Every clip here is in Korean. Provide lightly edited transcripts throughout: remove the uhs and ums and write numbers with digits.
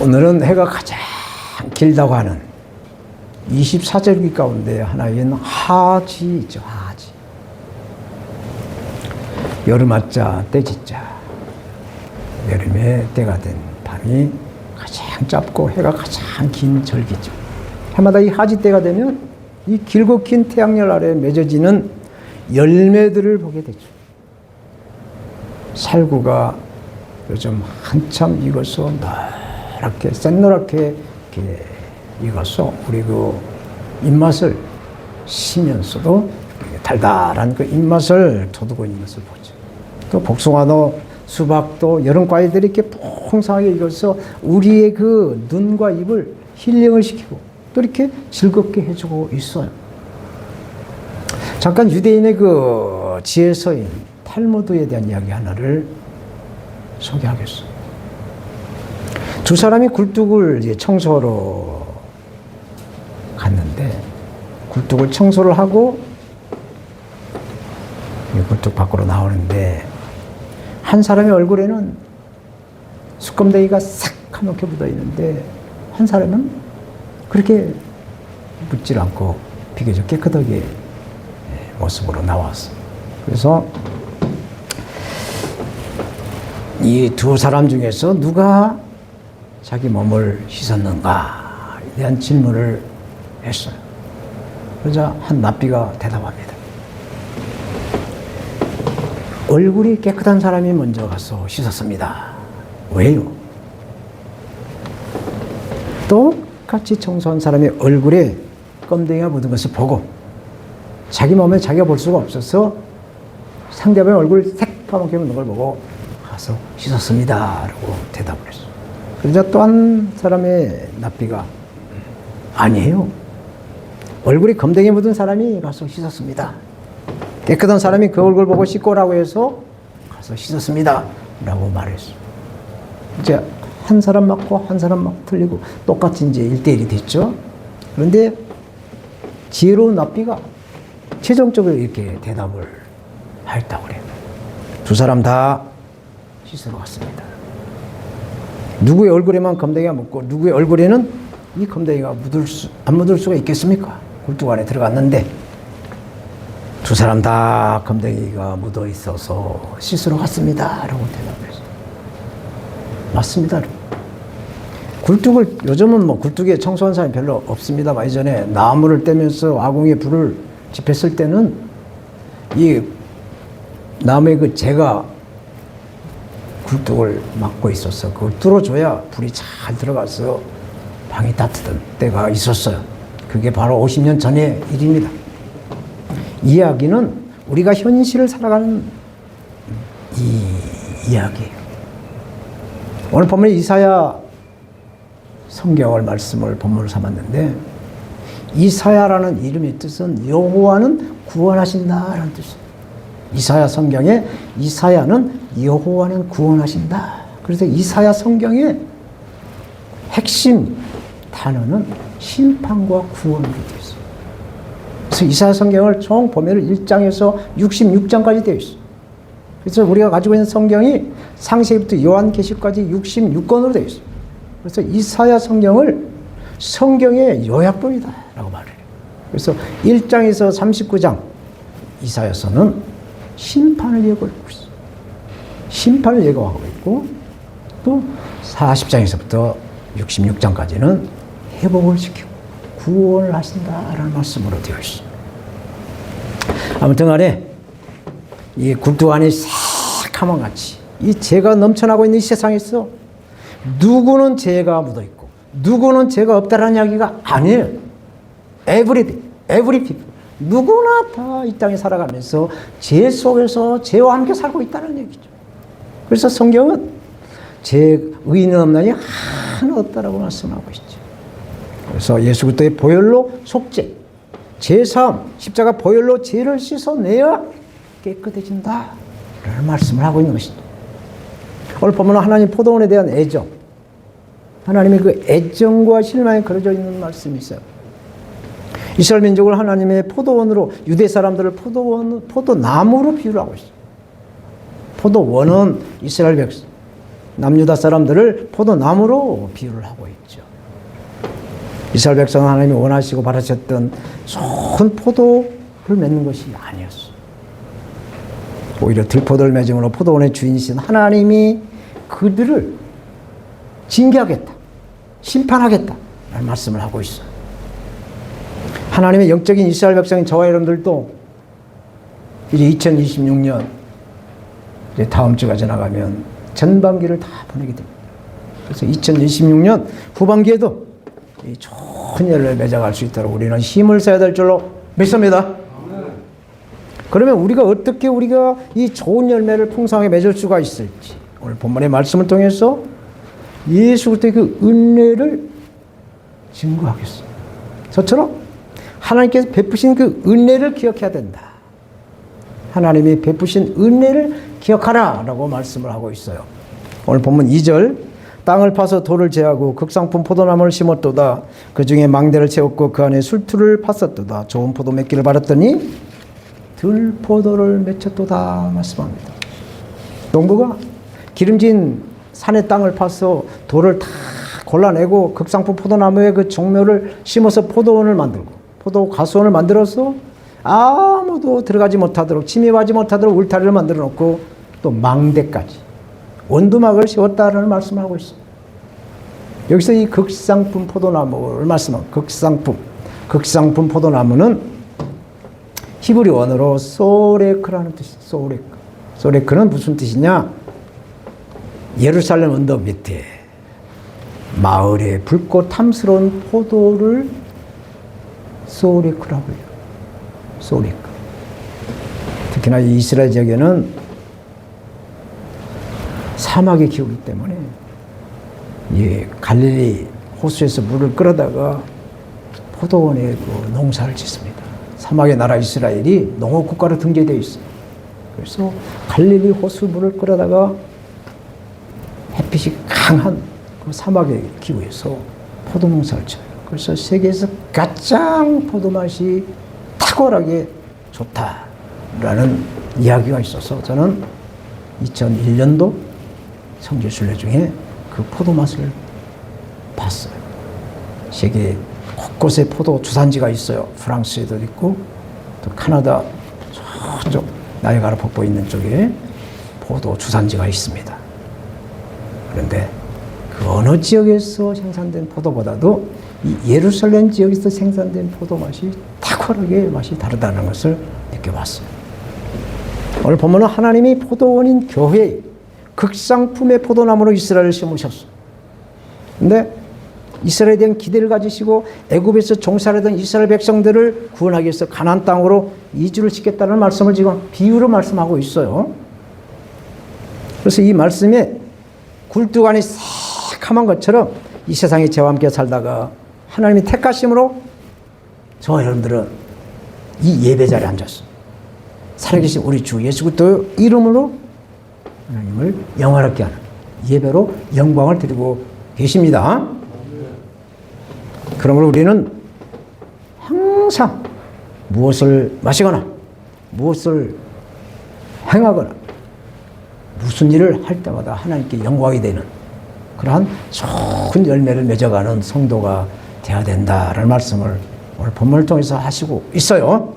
오늘은 해가 가장 길다고 하는 24절기 가운데 하나인 하지 있죠. 하지. 여름아자 때짓자. 여름의 때가 된 밤이 가장 짧고 해가 가장 긴 절기죠. 해마다 이 하지 때가 되면 이 길고 긴 태양열 아래 맺어지는 열매들을 보게 되죠. 살구가 요즘 한참 익어서 노랗게 샛노랗게 이렇게 익어서 우리 그 입맛을 쉬면서도 달달한 그 입맛을 돋우고 있는 것을 보죠. 또 복숭아도 수박도 여름 과일들이 이렇게 풍성하게 익어서 우리의 그 눈과 입을 힐링을 시키고 또 이렇게 즐겁게 해주고 있어요. 잠깐 유대인의 그 지혜서인 탈무드에 대한 이야기 하나를 소개하겠습니다. 두 사람이 굴뚝을 이제 청소하러 갔는데 굴뚝을 청소를 하고 굴뚝 밖으로 나오는데 한 사람의 얼굴에는 수검댕이가 싹 까맣게 묻어 있는데 한 사람은 그렇게 묻질 않고 비교적 깨끗하게 모습으로 나왔어. 그래서 이 두 사람 중에서 누가 자기 몸을 씻었는가에 대한 질문을 했어요. 그러자 한 납비가 대답합니다. 얼굴이 깨끗한 사람이 먼저 가서 씻었습니다. 왜요? 똑같이 청소한 사람의 얼굴에 껌댕이가 묻은 것을 보고 자기 몸에 자기가 볼 수가 없어서 상대방의 얼굴 새까맣게 묻는 걸 보고 가서 씻었습니다. 라고 대답을 했어요. 그러자 또 한 사람의 납비가 아니에요. 얼굴이 검댕이 묻은 사람이 가서 씻었습니다. 깨끗한 사람이 그 얼굴 보고 씻고 오라고 해서 가서 씻었습니다. 라고 말했어요. 이제 한 사람 맞고 한 사람 막 틀리고 똑같이 이제 1대1이 됐죠. 그런데 지혜로운 납비가 최종적으로 이렇게 대답을 했다고 그래요. 두 사람 다 씻으러 갔습니다. 누구의 얼굴에만 검댕이가 묻고 누구의 얼굴에는 이 검댕이가 안 묻을 수가 있겠습니까? 굴뚝 안에 들어갔는데 두 사람 다 검댕이가 묻어 있어서 씻으러 갔습니다. 라고 대답했어요. 맞습니다. 굴뚝을 요즘은 뭐 굴뚝에 청소한 사람이 별로 없습니다만 이전에 나무를 떼면서 아궁이에 불을 지폈을 때는 이 나무의 그 재가 굴뚝을 막고 있어서 그걸 뚫어줘야 불이 잘 들어가서 방이 따뜻한 때가 있었어요. 그게 바로 50년 전의 일입니다. 이 이야기는 우리가 현실을 살아가는 이 이야기예요. 오늘 본문 이사야 성경을 말씀을 본문으로 삼았는데 이사야라는 이름의 뜻은 여호와는 구원하신다라는 뜻이에요. 이사야 성경에 이사야는 여호와는 구원하신다. 그래서 이사야 성경의 핵심 단어는 심판과 구원으로 되어 있어요. 그래서 이사야 성경을 총 보면 1장에서 66장까지 되어 있어요. 그래서 우리가 가지고 있는 성경이 창세기부터 요한계시까지 66권으로 되어 있어요. 그래서 이사야 성경을 성경의 요약본이다라고 말해요. 그래서 1장에서 39장 이사야서는 심판을 예고하고 있어요. 심판을 예고하고 있고 또 40장에서부터 66장까지는 회복을 시키고 구원을 하신다라는 말씀으로 되어 있어요. 아무튼 간에 이 굴뚝 안에 새카만 같이 이 죄가 넘쳐나고 있는 이 세상에서 누구는 죄가 묻어있고 누구는 죄가 없다라는 이야기가 아니에요. every people. 누구나 다 이 땅에 살아가면서 죄 속에서 죄와 함께 살고 있다는 얘기죠. 그래서 성경은 의인은 없나니 하나 없다라고 말씀하고 있죠. 그래서 예수 그리스도의 보혈로 속죄, 제사함, 십자가 보혈로 죄를 씻어내야 깨끗해진다 라는 말씀을 하고 있는 것이죠. 오늘 보면 하나님 포도원에 대한 애정, 하나님의 그 애정과 실망이 그려져 있는 말씀이 있어요. 이스라엘 민족을 하나님의 포도원으로, 유대 사람들을 포도나무로 비유를 하고 있어요. 포도원은 이스라엘 백성, 남유다 사람들을 포도나무로 비유를 하고 있죠. 이스라엘 백성은 하나님이 원하시고 바라셨던 좋은 포도를 맺는 것이 아니었어요. 오히려 들포도를 맺음으로 포도원의 주인이신 하나님이 그들을 징계하겠다, 심판하겠다 라는 말씀을 하고 있어요. 하나님의 영적인 이스라엘 백성인 저와 여러분들도 이제 2026년 이제 다음 주가 지나가면 전반기를 다 보내게 됩니다. 그래서 2026년 후반기에도 이 좋은 열매를 맺어갈 수 있도록 우리는 힘을 써야 될 줄로 믿습니다. 그러면 우리가 어떻게 우리가 이 좋은 열매를 풍성하게 맺을 수가 있을지 오늘 본문의 말씀을 통해서 예수 그리스도의 그 은혜를 증거하겠어요. 저처럼 하나님께서 베푸신 그 은혜를 기억해야 된다. 하나님이 베푸신 은혜를 기억하라 라고 말씀을 하고 있어요. 오늘 본문 2절 땅을 파서 돌을 제하고 극상품 포도나무를 심었도다. 그 중에 망대를 채웠고 그 안에 술투를 팠었도다. 좋은 포도 맺기를 바랐더니 들포도를 맺혔도다 말씀합니다. 농부가 기름진 산의 땅을 파서 돌을 다 골라내고 극상품 포도나무의 그 종묘를 심어서 포도원을 만들고 포도 가수원을 만들어서 아무도 들어가지 못하도록 침입하지 못하도록 울타리를 만들어 놓고 또 망대까지 원두막을 씌웠다는 말씀을 하고 있습니다. 여기서 이 극상품 포도나무를 말씀하고 극상품 포도나무는 히브리 원어로 소레크라는 뜻이에요. 소레크는 무슨 뜻이냐? 예루살렘 언덕 밑에 마을에 붉고 탐스러운 포도를 소레크라고 해요. 소레크. 특히나 이 이스라엘 지역에는 사막의 기후이기 때문에 갈릴리 호수에서 물을 끌어다가 포도원에 그 농사를 짓습니다. 사막의 나라 이스라엘이 농업국가로 등재되어 있어요. 그래서 갈릴리 호수 물을 끌어다가 햇빛이 강한 그 사막의 기후에서 포도 농사를 쳐요. 그래서 세계에서 가장 포도 맛이 탁월하게 좋다라는 이야기가 있어서 저는 2001년도 성지순례 중에 그 포도 맛을 봤어요. 세계 곳곳에 포도 주산지가 있어요. 프랑스에도 있고 또 카나다 저쪽 나이아가라 폭포 있는 쪽에 포도 주산지가 있습니다. 그런데 그 어느 지역에서 생산된 포도보다도 이 예루살렘 지역에서 생산된 포도 맛이 탁월하게 맛이 다르다는 것을 느껴봤어요. 오늘 보면은 하나님이 포도원인 교회 극상품의 포도나무로 이스라엘을 심으셨어. 근데 이스라엘에 대한 기대를 가지시고 애굽에서 종살이던 이스라엘 백성들을 구원하기 위해서 가나안 땅으로 이주를 시켰다는 말씀을 지금 비유로 말씀하고 있어요. 그래서 이 말씀에 굴뚝안이 새카만 것처럼 이 세상에 저와 함께 살다가 하나님이 택하심으로 저와 여러분들은 이 예배 자리에 앉았어. 살아계신 우리 주 예수 그리스도 이름으로 하나님을 영화롭게 하는 예배로 영광을 드리고 계십니다. 그러므로 우리는 항상 무엇을 마시거나 무엇을 행하거나 무슨 일을 할 때마다 하나님께 영광이 되는 그러한 좋은 열매를 맺어가는 성도가 되어야 된다라는 말씀을 오늘 본문을 통해서 하시고 있어요.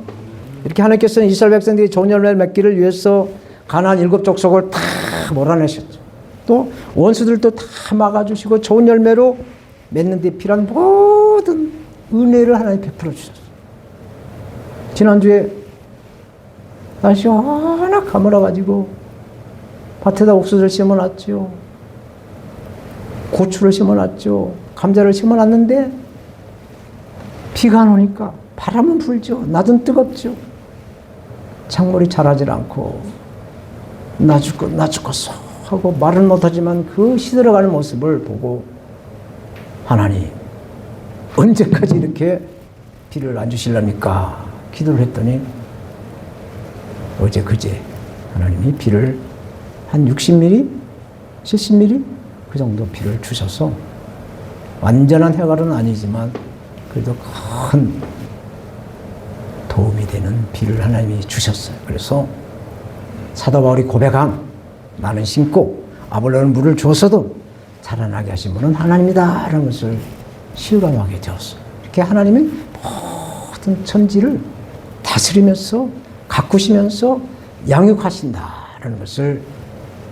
이렇게 하나님께서는 이스라엘 백성들이 좋은 열매를 맺기를 위해서 가나안 7족속을 다 몰아내셨죠. 또 원수들도 다 막아주시고 좋은 열매로 맺는 데 필요한 모든 은혜를 하나님 베풀어 주셨어요. 지난주에 날씨가 워낙 가물어가지고 밭에다 옥수수를 심어놨죠. 고추를 심어놨죠. 감자를 심어놨는데 비가 안 오니까 바람은 불죠. 낮은 뜨겁죠. 작물이 자라질 않고 나 죽겠어 하고 말은 못하지만 그 시들어가는 모습을 보고 하나님 언제까지 이렇게 비를 안 주실랍니까? 기도를 했더니 어제 그제 하나님이 비를 한 60mm, 70mm 그 정도 비를 주셔서 완전한 해갈은 아니지만 그래도 큰 도움이 되는 비를 하나님이 주셨어요. 그래서 사도 바울이 고백한 나는 심고 아볼로는 물을 주었어도 자라나게 하신 분은 하나님이다 라는 것을 실감하게 되었어요. 이렇게 하나님이 모든 천지를 다스리면서 가꾸시면서 양육하신다라는 것을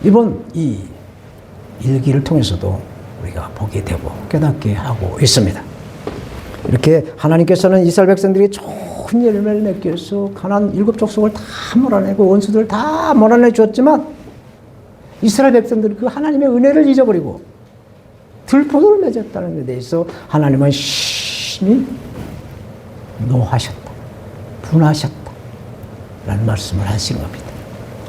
이번 이 일기를 통해서도 우리가 보게 되고 깨닫게 하고 있습니다. 이렇게 하나님께서는 이스라엘 백성들이 좋은 열매를 맺기 위해서 가나안 7 족속을 다 몰아내고 원수들을 다 몰아내 주었지만 이스라엘 백성들은 그 하나님의 은혜를 잊어버리고 들포도를 맺었다는 데 대해서 하나님은 심히 노하셨다, 분하셨다 라는 말씀을 하신 겁니다.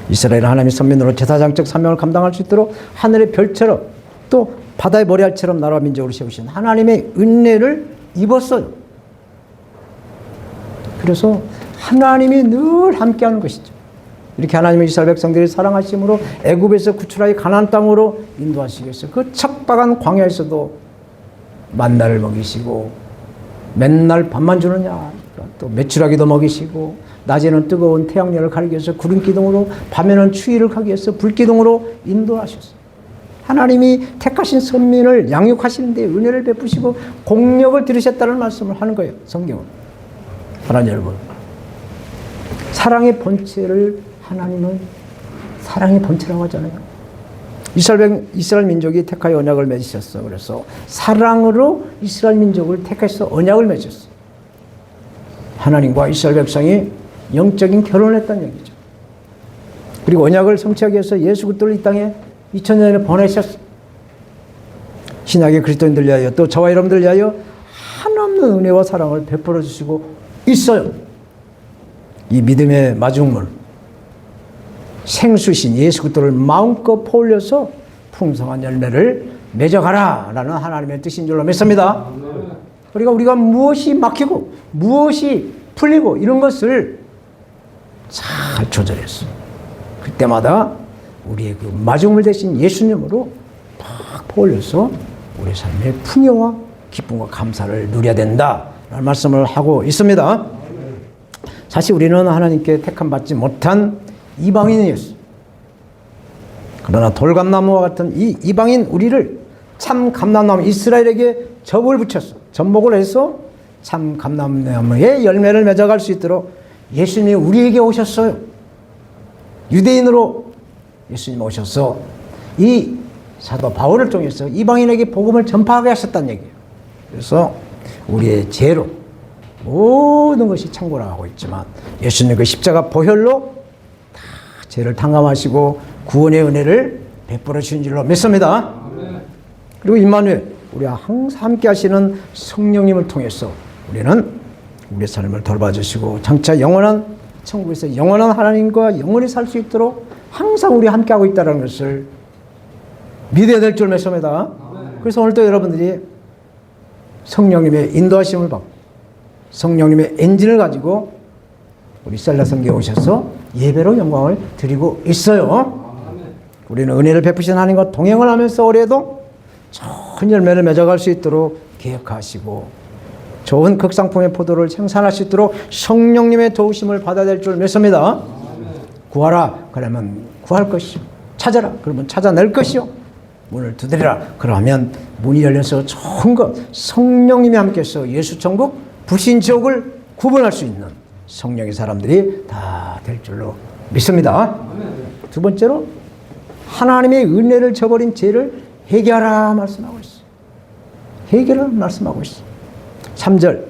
이스라엘은 하나님의 선민으로 제사장적 사명을 감당할 수 있도록 하늘의 별처럼 또 바다의 모래알처럼 나라와 민족으로 세우신 하나님의 은혜를 입었어요. 그래서 하나님이 늘 함께하는 것이죠. 이렇게 하나님의 이스라엘 백성들이 사랑하심으로 애굽에서 구출하여 가나안 땅으로 인도하시기 위해서 그 척박한 광야에서도 만나를 먹이시고 맨날 밥만 주느냐, 또 메추라기도 먹이시고 낮에는 뜨거운 태양열을 가리기 위해서 구름 기둥으로, 밤에는 추위를 가기 위해서 불 기둥으로 인도하셨어요. 하나님이 택하신 선민을 양육하시는 데 은혜를 베푸시고 공력을 들이셨다는 말씀을 하는 거예요. 성경은. 사랑하는 여러분, 사랑의 본체를 하나님은 사랑의 본체라고 하잖아요. 이스라엘 민족이 택하여 언약을 맺으셨어. 그래서 사랑으로 이스라엘 민족을 택해서 언약을 맺었어. 하나님과 이스라엘 백성이 영적인 결혼을 했다는 얘기죠. 그리고 언약을 성취하기 위해서 예수 그리스도를 이 땅에 2000년 전에 보내셨어. 신약의 그리스도인들 위하여 또 저와 여러분들 위하여 한없는 은혜와 사랑을 베풀어 주시고 있어요. 이 믿음의 마중물, 생수신 예수 그리스도를 마음껏 퍼올려서 풍성한 열매를 맺어가라 라는 하나님의 뜻인 줄로 믿습니다. 그러니까 우리가 무엇이 막히고 무엇이 풀리고 이런 것을 잘 조절했어. 그때마다 우리의 그 마중물 대신 예수님으로 팍 퍼올려서 우리 삶의 풍요와 기쁨과 감사를 누려야 된다라는 말씀을 하고 있습니다. 사실 우리는 하나님께 택함 받지 못한 이방인이었어요. 그러나 돌감나무와 같은 이 이방인 우리를 참 감람나무 이스라엘에게 접을 붙였어. 접목을 해서 참 감람나무의 열매를 맺어갈 수 있도록 예수님이 우리에게 오셨어요. 유대인으로 예수님 오셔서 이 사도 바울을 통해서 이방인에게 복음을 전파하게 하셨다는 얘기예요. 그래서 우리의 죄로 모든 것이 창고라고 있지만 예수님 그 십자가 보혈로 다 죄를 탕감하시고 구원의 은혜를 베풀어 주신 줄로 믿습니다. 그리고 임마누엘, 우리와 항상 함께 하시는 성령님을 통해서 우리는 우리의 삶을 돌봐주시고 장차 영원한 천국에서 영원한 하나님과 영원히 살 수 있도록 항상 우리 함께 하고 있다는 것을 믿어야 될 줄 믿습니다. 그래서 오늘도 여러분들이 성령님의 인도하심을 받고 성령님의 엔진을 가지고 우리 셀라 성교에 오셔서 예배로 영광을 드리고 있어요. 우리는 은혜를 베푸신 하나님과 동행을 하면서 올해도 좋은 열매를 맺어갈 수 있도록 계획하시고 좋은 극상품의 포도를 생산할 수 있도록 성령님의 도우심을 받아야 될 줄 믿습니다. 구하라 그러면 구할 것이요, 찾아라 그러면 찾아낼 것이요, 문을 두드리라 그러면 문이 열려서 좋은 것, 성령님이 함께해서 예수 천국 불신 지옥을 구분할 수 있는 성령의 사람들이 다 될 줄로 믿습니다. 두 번째로 하나님의 은혜를 저버린 죄를 회개하라 말씀하고 있어요. 회개를 말씀하고 있어요. 3절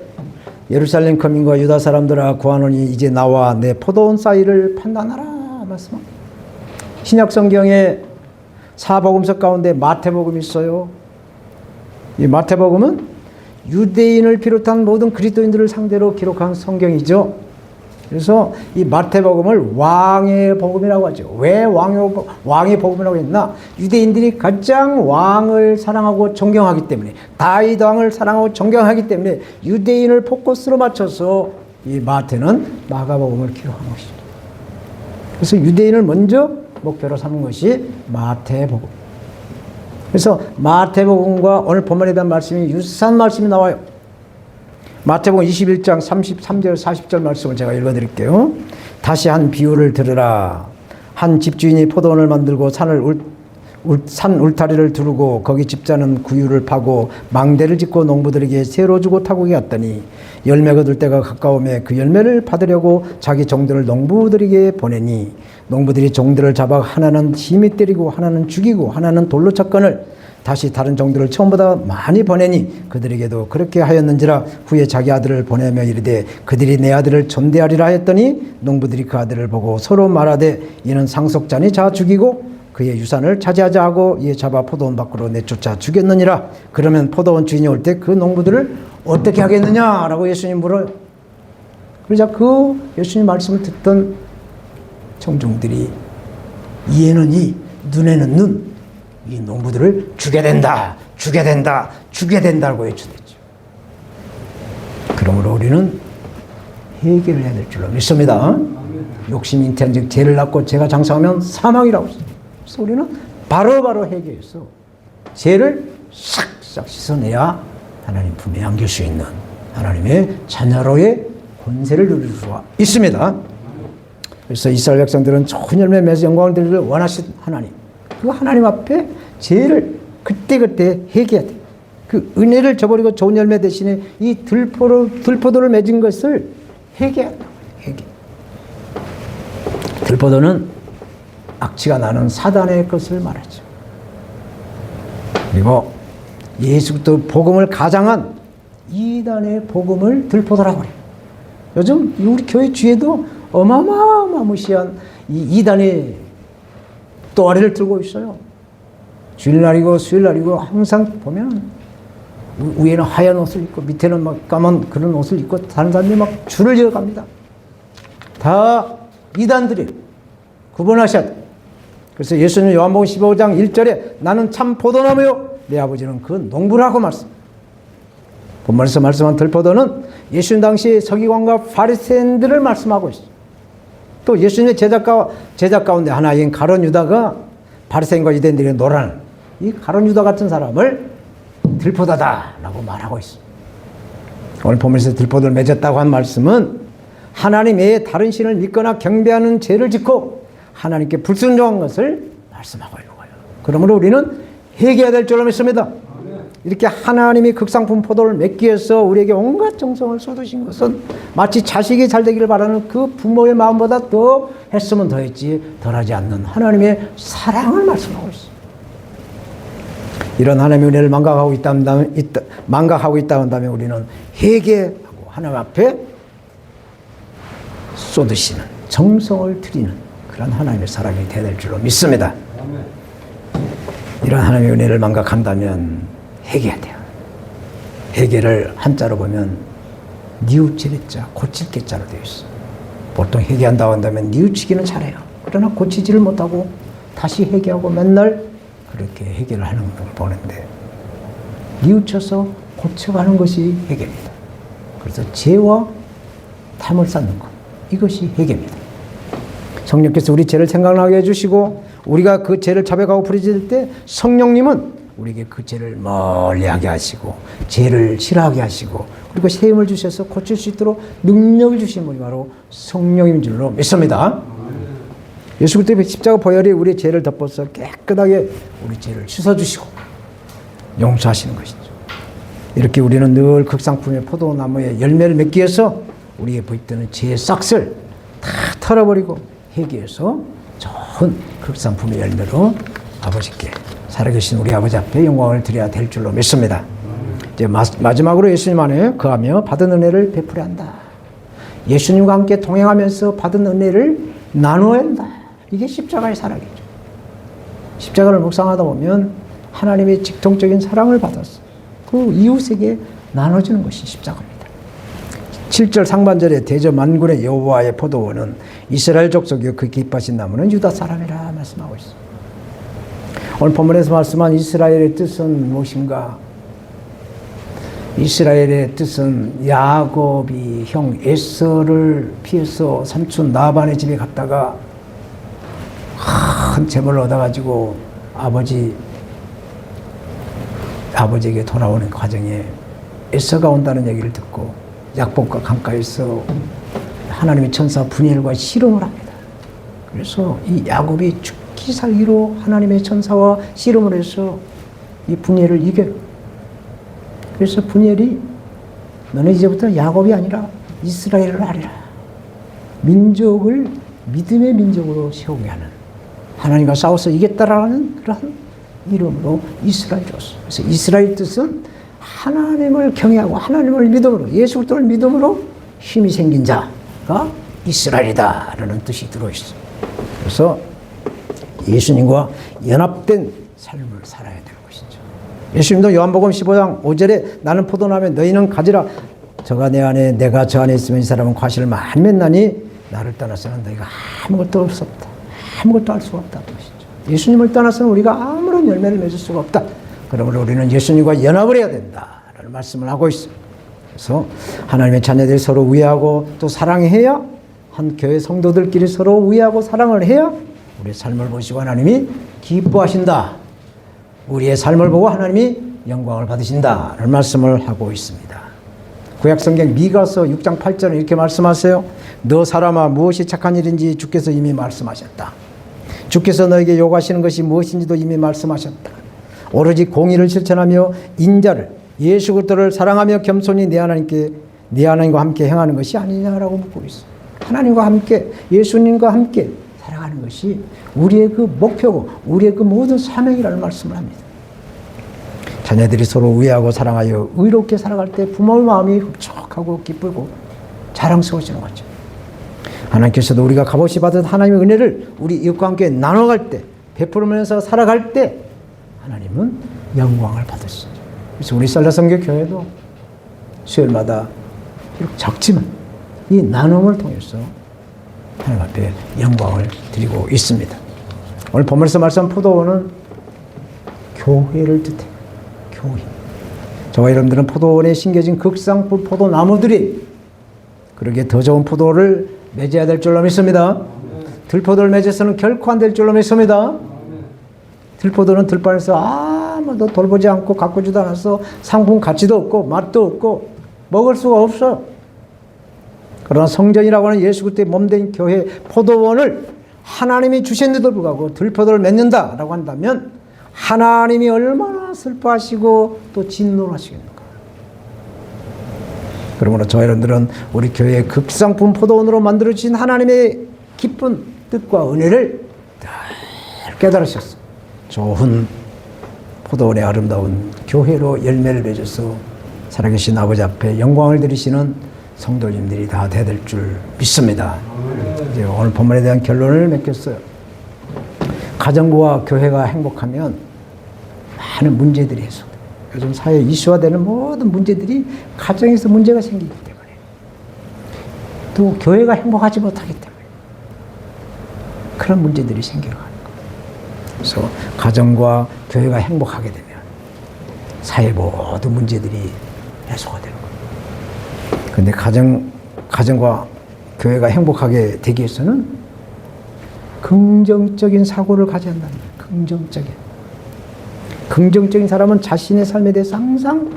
예루살렘 거민과 유다 사람들아 구하노니 이제 나와 내 포도원 사이를 판단하라 말씀합니다. 신약 성경에 사복음서 가운데 마태복음이 있어요. 이 마태복음은 유대인을 비롯한 모든 그리스도인들을 상대로 기록한 성경이죠. 그래서 이 마태복음을 왕의 복음이라고 하죠. 왜 왕의 복음이라고 했나? 유대인들이 가장 왕을 사랑하고 존경하기 때문에, 다윗 왕을 사랑하고 존경하기 때문에 유대인을 포커스로 맞춰서 이 마태는 마가복음을 기록한 것이죠. 그래서 유대인을 먼저 목표로 삼은 것이 마태복음. 그래서 마태복음과 오늘 본문에 대한 말씀이 유사한 말씀이 나와요. 마태복음 21장 33절 40절 말씀을 제가 읽어드릴게요. 다시 한 비유를 들으라. 한 집주인이 포도원을 만들고 산을 산 울타리를 두르고 거기 집자는 구유를 파고 망대를 짓고 농부들에게 새로 주고 타국이 왔더니 열매 거둘 때가 가까우며 그 열매를 받으려고 자기 종들을 농부들에게 보내니 농부들이 종들을 잡아 하나는 힘이 때리고 하나는 죽이고 하나는 돌로 쳤거늘 다시 다른 종들을 처음보다 많이 보내니 그들에게도 그렇게 하였는지라 후에 자기 아들을 보내며 이르되 그들이 내 아들을 존대하리라 했더니 농부들이 그 아들을 보고 서로 말하되 이는 상속자니 자 죽이고 그의 유산을 차지하자 하고 이에 잡아 포도원 밖으로 내쫓아 죽였느니라. 그러면 포도원 주인이 올 때 그 농부들을 어떻게 하겠느냐라고 예수님 물어요. 그러자 그 예수님 말씀을 듣던 청중들이 이에는 이 눈에는 눈 이 농부들을 죽여야 된다 죽여야 된다 죽여야 된다고 외쳐댔죠. 그러므로 우리는 회개를 해야 될 줄로 믿습니다. 욕심 잉태한 즉 죄를 낳고 죄가 장성하면 사망이라고 했어요. 그래서 우리는 바로바로 회개해서 죄를 싹싹 씻어내야 하나님 품에 안길 수 있는 하나님의 자녀로의 권세를 누릴 수가 있습니다. 그래서 이스라엘 백성들은 좋은 열매 맺어 영광을 드리기를 원하신 하나님, 그 하나님 앞에 죄를 그때그때 회개해야 돼요. 그 은혜를 저버리고 좋은 열매 대신에 이 들포도를 맺은 것을 회개해야 돼요. 회개. 들포도는 악취가 나는 사단의 것을 말하죠. 그리고 예수 그리스도 복음을 가장한 이단의 복음을 들포도라고 그래요. 요즘 우리 교회 주에도 어마어마무시한 이 이단의 또아리를 들고 있어요. 주일날이고 수요일날이고 항상 보면 위에는 하얀 옷을 입고 밑에는 막 까만 그런 옷을 입고 다른 사람들이 막 줄을 지어 갑니다. 다 이단들이에요. 구분하셔야 돼요. 그래서 예수님 요한복음 15장 1절에 나는 참 포도나무요 내 아버지는 그 농부라고 말씀. 본문에서 말씀한 들포도는 예수님 당시 서기관과 바리새인들을 말씀하고 있어요. 또 예수님의 제자 가운데 하나인 가룟 유다가 바리새인과 유대인들이 노란 이 가룟 유다 같은 사람을 들포다다라고 말하고 있어요. 오늘 본문에서 들포도를 맺었다고 한 말씀은 하나님 외에 다른 신을 믿거나 경배하는 죄를 짓고 하나님께 불순종한 것을 말씀하고 있는 거예요. 그러므로 우리는 회개해야 될 줄로 믿습니다. 이렇게 하나님이 극상품 포도를 맺기 위해서 우리에게 온갖 정성을 쏟으신 것은 마치 자식이 잘 되기를 바라는 그 부모의 마음보다 더 했으면 더했지 덜하지 않는 하나님의 사랑을 말씀하고 있어요. 이런 하나님의 은혜를 망각하고 있다 한다면 우리는 회개하고 하나님 앞에 쏟으시는 정성을 드리는 그런 하나님의 사랑이 되어야 될 줄로 믿습니다. 이런 하나님의 은혜를 망각한다면 회개해야 돼요. 회개를 한자로 보면 뉘우치자 고칠 개자로 되어 있어요. 보통 회개한다고 한다면 뉘우치기는 잘해요. 그러나 고치지를 못하고 다시 회개하고 맨날 그렇게 회개를 하는 걸 보는데 뉘우쳐서 고쳐가는 것이 회개입니다. 그래서 죄와 탐을 쌓는 것 이것이 회개입니다. 성령께서 우리 죄를 생각나게 해주시고 우리가 그 죄를 자백하고 부르짖을 때 성령님은 우리에게 그 죄를 멀리하게 하시고 죄를 싫어하게 하시고 그리고 세임을 주셔서 고칠 수 있도록 능력을 주신 분이 바로 성령인 줄로 믿습니다. 예수 그리스도의 십자가 보혈이 우리의 죄를 덮어서 깨끗하게 우리 죄를 씻어주시고 용서하시는 것이죠. 이렇게 우리는 늘 극상품의 포도나무의 열매를 맺기 위해서 우리의 부익되는 죄의 싹을 다 털어버리고 회개해서 좋은 극상품의 열매로 아버지께 살아계신 우리 아버지 앞에 영광을 드려야 될 줄로 믿습니다. 이제 마지막으로 예수님 안에 거하며 받은 은혜를 베풀어야 한다. 예수님과 함께 동행하면서 받은 은혜를 나눠야 한다. 이게 십자가의 사랑이죠. 십자가를 묵상하다 보면 하나님의 직통적인 사랑을 받아서 그 이웃에게 나눠주는 것이 십자가입니다. 7절 상반절에 대저 만군의 여호와의 포도원은 이스라엘 족속이요 그 기뻐하신 나무는 유다 사람이라 말씀하고 있습니다. 오늘 본문에서 말씀한 이스라엘의 뜻은 무엇인가? 이스라엘의 뜻은 야곱이 형 에서를 피해서 삼촌 나반의 집에 갔다가 큰 재물을 얻어가지고 아버지에게 돌아오는 과정에 에서가 온다는 얘기를 듣고 약복과 강가에서 하나님의 천사 분열과 실험을 합니다. 그래서 이 야곱이 죽기 행복히 살기로 하나님의 천사와 씨름을 해서 이 분열을 이겨요. 그래서 분열이 너는 이제부터 야곱이 아니라 이스라엘을 하리라. 민족을 믿음의 민족으로 세우게 하는, 하나님과 싸워서 이겼다라는 그러한 이름으로 이스라엘이었어. 그래서 이스라엘 뜻은 하나님을 경외하고 하나님을 믿음으로, 예수 그리스도를 믿음으로 힘이 생긴 자가 이스라엘이다라는 뜻이 들어있어. 그래서 예수님과 연합된 삶을 살아야 되는 것이죠. 예수님도 요한복음 15장 5절에 나는 포도나무에 너희는 가지라. 저가 내 안에 내가 저 안에 있으면 이 사람은 과실을 많이 맺나니 나를 떠나서는 너희가 아무것도 할 수 없다. 아무것도 할 수가 없다는 것이죠. 예수님을 떠나서는 우리가 아무런 열매를 맺을 수가 없다. 그러므로 우리는 예수님과 연합을 해야 된다라는 말씀을 하고 있습니다. 그래서 하나님의 자녀들이 서로 위하고 또 사랑해야, 한 교회 성도들끼리 서로 위하고 사랑을 해야 우리의 삶을 보시고 하나님이 기뻐하신다. 우리의 삶을 보고 하나님이 영광을 받으신다라는 말씀을 하고 있습니다. 구약성경 미가서 6장 8절은 이렇게 말씀하세요. 너 사람아 무엇이 착한 일인지 주께서 이미 말씀하셨다. 주께서 너에게 요구하시는 것이 무엇인지도 이미 말씀하셨다. 오로지 공의를 실천하며 인자를, 예수 그리스도를 사랑하며 겸손히 내 하나님과 함께 행하는 것이 아니냐라고 묻고 있어요. 하나님과 함께, 예수님과 함께 살아가는 것이 우리의 그 목표고 우리의 그 모든 사명이라는 말씀을 합니다. 자녀들이 서로 우애하고 사랑하여 의롭게 살아갈 때 부모의 마음이 흡족하고 기쁘고 자랑스러워지는 거죠. 하나님께서도 우리가 값없이 받은 하나님의 은혜를 우리 이웃과 함께 나눠갈 때, 베풀면서 살아갈 때 하나님은 영광을 받으시죠. 그래서 우리 살라성교 교회도 수요일마다 비록 작지만 이 나눔을 통해서 하나님 앞에 영광을 드리고 있습니다. 오늘 본문에서 말씀한 포도원은 교회를 뜻해요. 교회. 저와 여러분들은 포도원에 심겨진 극상품 포도나무들이 그러게 더 좋은 포도를 맺어야 될 줄로 믿습니다. 들포도를 맺어서는 결코 안 될 줄로 믿습니다. 들포도는 들판에서 아무도 돌보지 않고 가꾸지도 않아서 상품 가치도 없고 맛도 없고 먹을 수가 없어. 그러나 성전이라고 하는 예수 그리스도의 몸된 교회 포도원을 하나님이 주셨는데도 불구하고 들포도를 맺는다라고 한다면 하나님이 얼마나 슬퍼하시고 또 진노하시겠는가. 그러므로 저와 여러분들은 우리 교회의 극상품 포도원으로 만들어주신 하나님의 기쁜 뜻과 은혜를 늘 깨달으셨어. 좋은 포도원의 아름다운 교회로 열매를 맺어서 살아계신 아버지 앞에 영광을 드리시는 성도님들이 다 돼야 될 줄 믿습니다. 이제 오늘 본문에 대한 결론을 맺겠어요. 가정부와 교회가 행복하면 많은 문제들이 해소돼요. 요즘 사회에 이슈화되는 모든 문제들이 가정에서 문제가 생기기 때문에, 또 교회가 행복하지 못하기 때문에 그런 문제들이 생겨가는 거예요. 그래서 가정과 교회가 행복하게 되면 사회 모든 문제들이 해소가 되는 거예요. 그런데 가정과 교회가 행복하게 되기 위해서는 긍정적인 사고를 가져야 한다는 거예요. 긍정적인 사람은 자신의 삶에 대해서 항상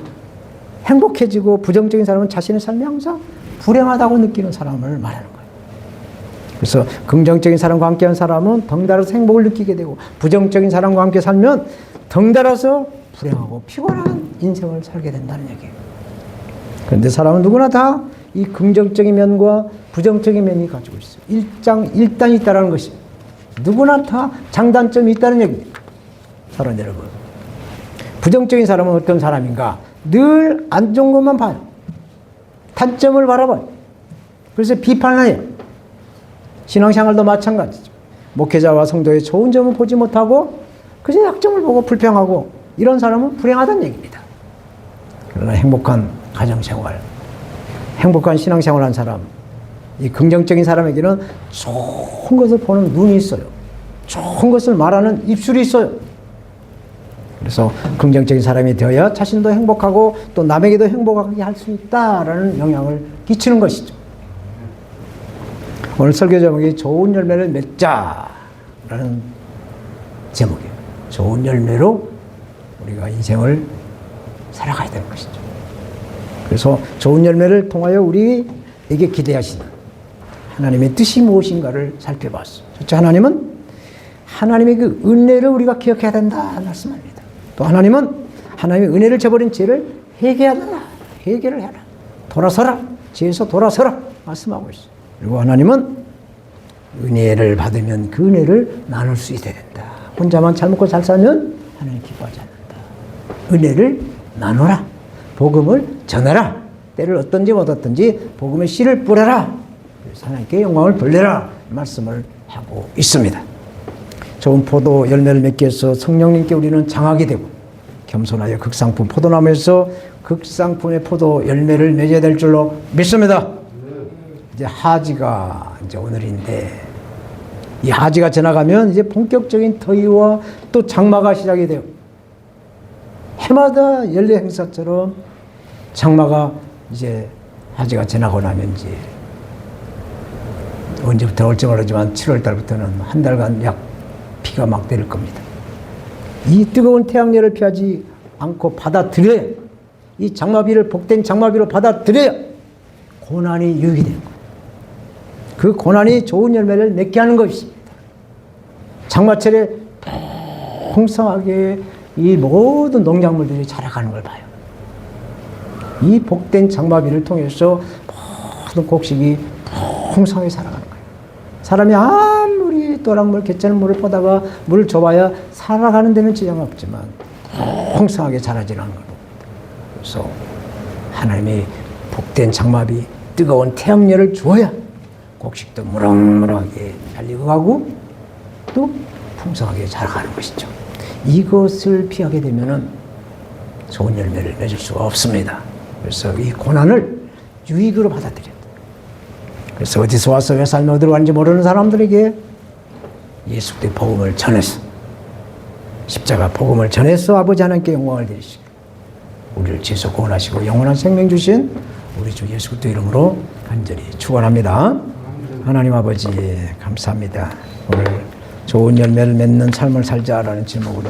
행복해지고, 부정적인 사람은 자신의 삶이 항상 불행하다고 느끼는 사람을 말하는 거예요. 그래서 긍정적인 사람과 함께한 사람은 덩달아서 행복을 느끼게 되고, 부정적인 사람과 함께 살면 덩달아서 불행하고 피곤한 인생을 살게 된다는 얘기예요. 그런데 사람은 누구나 다 이 긍정적인 면과 부정적인 면이 가지고 있어요. 일단이 있다는 것입니다. 누구나 다 장단점이 있다는 얘기입니다. 사랑하는 여러분, 부정적인 사람은 어떤 사람인가? 늘 안 좋은 것만 봐요. 단점을 바라봐요. 그래서 비판을 해요. 신앙생활도 마찬가지죠. 목회자와 성도의 좋은 점은 보지 못하고 그저 약점을 보고 불평하고, 이런 사람은 불행하다는 얘기입니다. 그러나 행복한 가정생활, 행복한 신앙생활한 사람, 이 긍정적인 사람에게는 좋은 것을 보는 눈이 있어요. 좋은 것을 말하는 입술이 있어요. 그래서 긍정적인 사람이 되어야 자신도 행복하고 또 남에게도 행복하게 할 수 있다라는 영향을 끼치는 것이죠. 오늘 설교 제목이 좋은 열매를 맺자라는 제목이에요. 좋은 열매로 우리가 인생을 살아가야 되는 것이죠. 그래서 좋은 열매를 통하여 우리에게 기대하시는 하나님의 뜻이 무엇인가를 살펴봤어요. 첫째, 하나님은 하나님의 그 은혜를 우리가 기억해야 된다 말씀합니다. 또 하나님은 하나님의 은혜를 저버린 죄를 회개하라. 회개를 해라. 돌아서라. 죄에서 돌아서라. 말씀하고 있어요. 그리고 하나님은 은혜를 받으면 그 은혜를 나눌 수 있어야 된다. 혼자만 잘 먹고 잘 살면 하나님 기뻐하지 않는다. 은혜를 나누라. 복음을 전하라. 때를 얻든지 못 얻든지 복음의 씨를 뿌려라. 그래서 하나님께 영광을 돌려라. 말씀을 하고 있습니다. 좋은 포도 열매를 맺기 위해서 성령님께 우리는 장하게 되고 겸손하여 극상품 포도나무에서 극상품의 포도 열매를 맺어야 될 줄로 믿습니다. 이제 하지가 이제 오늘인데 이 하지가 지나가면 이제 본격적인 더위와 또 장마가 시작이 돼요. 해마다 연례 행사처럼 장마가 이제 하지가 지나고 나면 이제 언제부터 올지 모르지만 7월 달부터는 한 달간 약 비가 막 내릴 겁니다. 이 뜨거운 태양열을 피하지 않고 받아들여야, 이 장마비를 복된 장마비로 받아들여야 고난이 유익이 되는 거예요. 그 고난이 좋은 열매를 맺게 하는 것입니다. 장마철에 풍성하게 이 모든 농작물들이 자라가는 걸 봐요. 이 복된 장마비를 통해서 모든 곡식이 풍성하게 살아가는 거예요. 사람이 아무리 또랑물, 개쩌는 물을 보다가 물을 줘봐야 살아가는 데는 지장 없지만 풍성하게 자라지는 걸 봅니다. 그래서 하나님이 복된 장마비, 뜨거운 태양열을 주어야 곡식도 무럭무럭하게 잘 익어가고 또 풍성하게 자라가는 것이죠. 이것을 피하게 되면은 좋은 열매를 맺을 수가 없습니다. 그래서 이 고난을 유익으로 받아들여야 돼요. 그래서 어디서 와서 왜 삶에 어디로 가는지 모르는 사람들에게 예수 그리스도의 복음을 전해서, 십자가 복음을 전해서 아버지 하나님께 영광을 드리시고 우리를 죄에서 구원하시고 영원한 생명 주신 우리 주 예수 그리스도 이름으로 간절히 축원합니다. 하나님 아버지 감사합니다. 오늘 좋은 열매를 맺는 삶을 살자라는 제목으로